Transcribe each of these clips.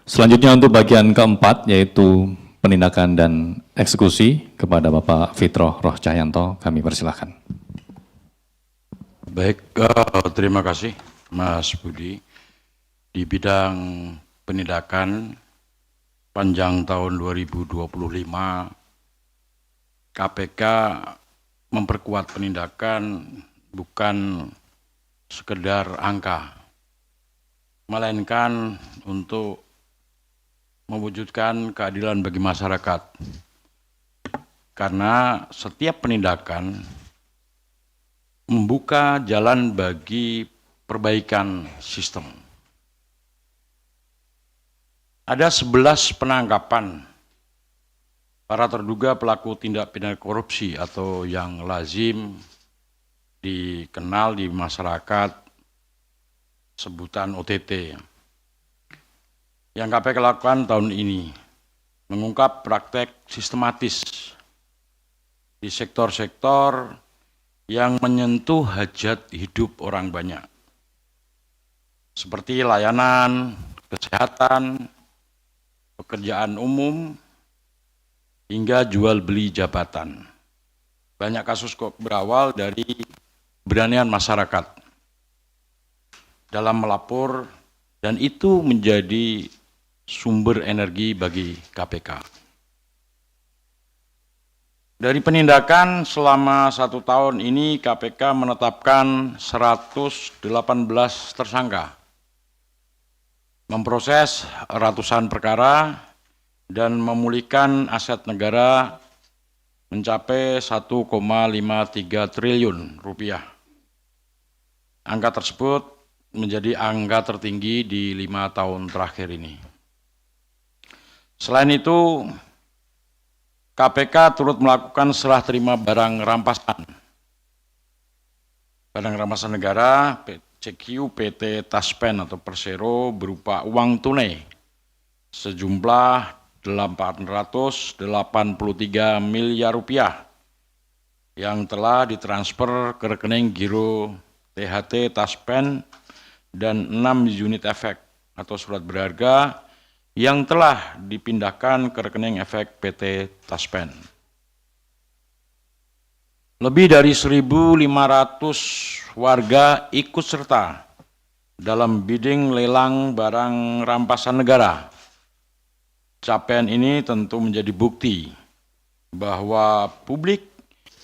Selanjutnya untuk bagian keempat yaitu penindakan dan eksekusi kepada Bapak Fitro Roh Cahyanto, kami persilahkan. Baik, terima kasih Mas Budi. Di bidang penindakan panjang tahun 2025, KPK memperkuat penindakan bukan sekedar angka, melainkan untuk mewujudkan keadilan bagi masyarakat. Karena setiap penindakan membuka jalan bagi perbaikan sistem. Ada 11 penangkapan para terduga pelaku tindak pidana korupsi atau yang lazim dikenal di masyarakat sebutan OTT. Yang KPK lakukan tahun ini mengungkap praktek sistematis di sektor-sektor yang menyentuh hajat hidup orang banyak, seperti layanan, kesehatan, pekerjaan umum, hingga jual beli jabatan. Banyak kasus kok berawal dari keberanian masyarakat dalam melapor, dan itu menjadi sumber energi bagi KPK. Dari penindakan selama 1 tahun ini, KPK menetapkan 118 tersangka, memproses ratusan perkara, dan memulihkan aset negara mencapai 1,53 triliun rupiah. Angka tersebut menjadi angka tertinggi di 5 tahun terakhir ini. Selain itu, KPK turut melakukan serah terima barang rampasan. Barang rampasan negara, CQ PT Taspen atau Persero berupa uang tunai sejumlah 883 miliar rupiah yang telah ditransfer ke rekening giro THT Taspen dan 6 unit efek atau surat berharga yang telah dipindahkan ke rekening efek PT Taspen. Lebih dari 1.500 warga ikut serta dalam bidding lelang barang rampasan negara. Capaian ini tentu menjadi bukti bahwa publik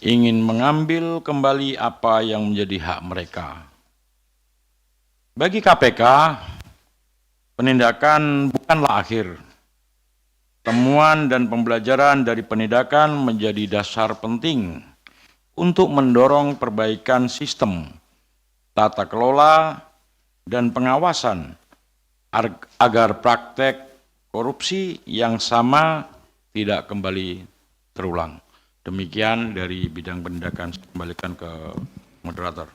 ingin mengambil kembali apa yang menjadi hak mereka. Bagi KPK, penindakan bukanlah akhir. Temuan dan pembelajaran dari penindakan menjadi dasar penting untuk mendorong perbaikan sistem, tata kelola, dan pengawasan agar praktek korupsi yang sama tidak kembali terulang. Demikian dari bidang penindakan. Saya kembalikan ke moderator.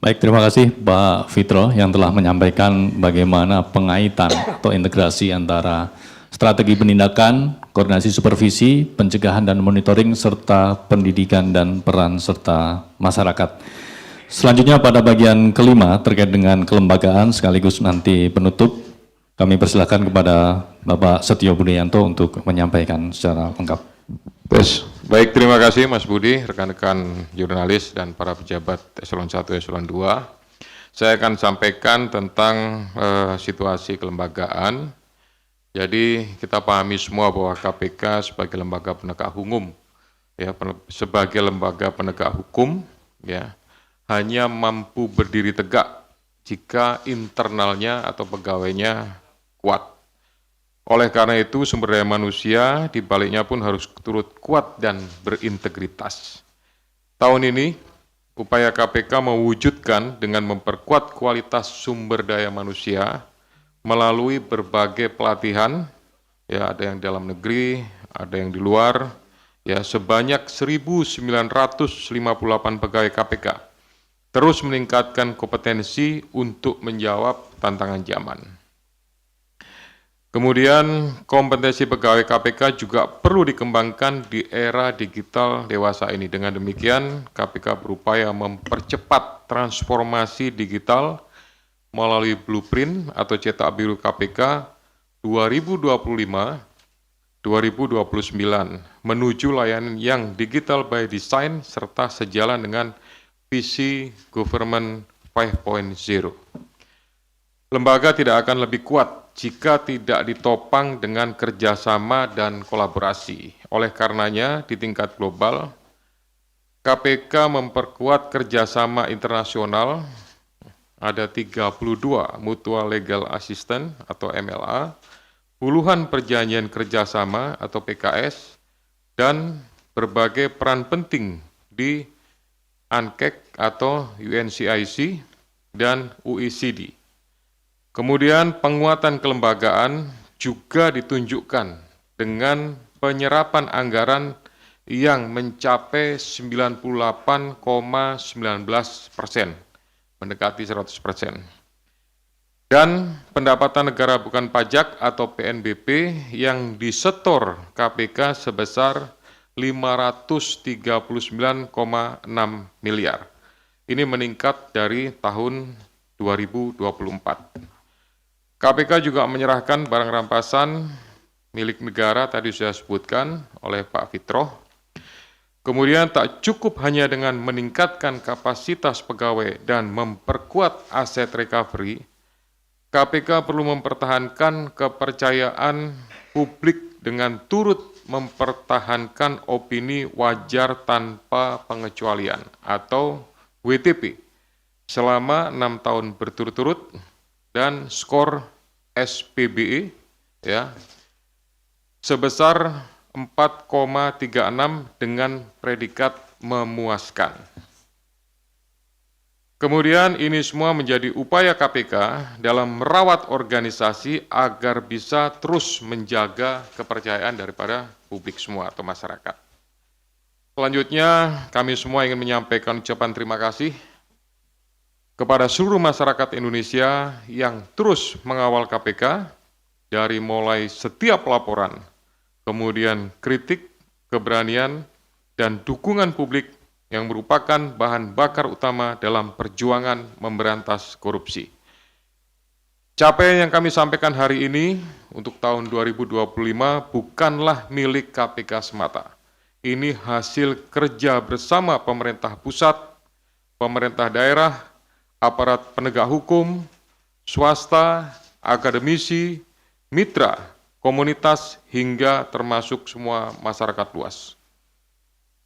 Baik, terima kasih Pak Fitro yang telah menyampaikan bagaimana pengaitan atau integrasi antara strategi penindakan, koordinasi supervisi, pencegahan dan monitoring, serta pendidikan dan peran serta masyarakat. Selanjutnya pada bagian kelima terkait dengan kelembagaan sekaligus nanti penutup, kami persilakan kepada Bapak Setio Budianto untuk menyampaikan secara lengkap. Baik, terima kasih Mas Budi, rekan-rekan jurnalis dan para pejabat eselon 1, eselon 2. Saya akan sampaikan tentang situasi kelembagaan. Jadi kita pahami semua bahwa KPK sebagai lembaga penegak hukum, ya, sebagai lembaga penegak hukum, ya, hanya mampu berdiri tegak jika internalnya atau pegawainya kuat. Oleh karena itu, sumber daya manusia di baliknya pun harus turut kuat dan berintegritas. Tahun ini, upaya KPK mewujudkan dengan memperkuat kualitas sumber daya manusia melalui berbagai pelatihan, ya, ada yang dalam negeri, ada yang di luar, ya, sebanyak 1.958 pegawai KPK terus meningkatkan kompetensi untuk menjawab tantangan zaman. Kemudian kompetensi pegawai KPK juga perlu dikembangkan di era digital dewasa ini. Dengan demikian, KPK berupaya mempercepat transformasi digital melalui blueprint atau cetak biru KPK 2025-2029 menuju layanan yang digital by design serta sejalan dengan visi Government 5.0. Lembaga tidak akan lebih kuat jika tidak ditopang dengan kerjasama dan kolaborasi. Oleh karenanya, di tingkat global, KPK memperkuat kerjasama internasional, ada 32 Mutual Legal Assistance atau MLA, puluhan perjanjian kerjasama atau PKS, dan berbagai peran penting di UNCEC atau UNCIC dan OECD. Kemudian penguatan kelembagaan juga ditunjukkan dengan penyerapan anggaran yang mencapai 98,19%, mendekati 100%. Dan pendapatan negara bukan pajak atau PNBP yang disetor KPK sebesar 539,6 miliar. Ini meningkat dari tahun 2024. KPK juga menyerahkan barang rampasan milik negara, tadi sudah disebutkan oleh Pak Fitroh. Kemudian tak cukup hanya dengan meningkatkan kapasitas pegawai dan memperkuat aset recovery, KPK perlu mempertahankan kepercayaan publik dengan turut mempertahankan opini wajar tanpa pengecualian atau WTP selama 6 tahun berturut-turut dan skor SPBE ya sebesar 4,36 dengan predikat memuaskan. Kemudian ini semua menjadi upaya KPK dalam merawat organisasi agar bisa terus menjaga kepercayaan daripada publik semua atau masyarakat. Selanjutnya, kami semua ingin menyampaikan ucapan terima kasih kepada seluruh masyarakat Indonesia yang terus mengawal KPK dari mulai setiap laporan, kemudian kritik, keberanian, dan dukungan publik yang merupakan bahan bakar utama dalam perjuangan memberantas korupsi. Capaian yang kami sampaikan hari ini untuk tahun 2025 bukanlah milik KPK semata. Ini hasil kerja bersama pemerintah pusat, pemerintah daerah, aparat penegak hukum, swasta, akademisi, mitra, komunitas, hingga termasuk semua masyarakat luas.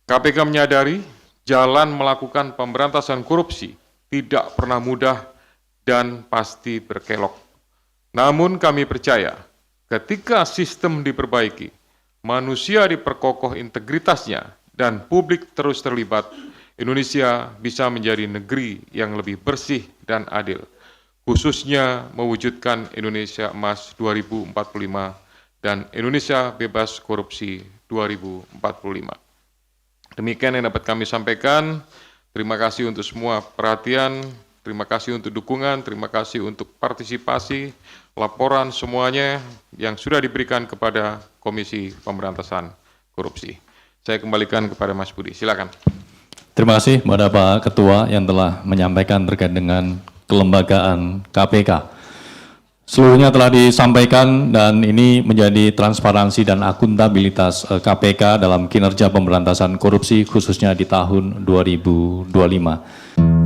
KPK menyadari jalan melakukan pemberantasan korupsi tidak pernah mudah dan pasti berkelok. Namun kami percaya ketika sistem diperbaiki, manusia diperkokoh integritasnya, dan publik terus terlibat, Indonesia bisa menjadi negeri yang lebih bersih dan adil, khususnya mewujudkan Indonesia Emas 2045 dan Indonesia Bebas Korupsi 2045. Demikian yang dapat kami sampaikan. Terima kasih untuk semua perhatian, terima kasih untuk dukungan, terima kasih untuk partisipasi, laporan semuanya yang sudah diberikan kepada Komisi Pemberantasan Korupsi. Saya kembalikan kepada Mas Budi, silakan. Terima kasih kepada Pak Ketua yang telah menyampaikan terkait dengan kelembagaan KPK. Seluruhnya telah disampaikan dan ini menjadi transparansi dan akuntabilitas KPK dalam kinerja pemberantasan korupsi khususnya di tahun 2025.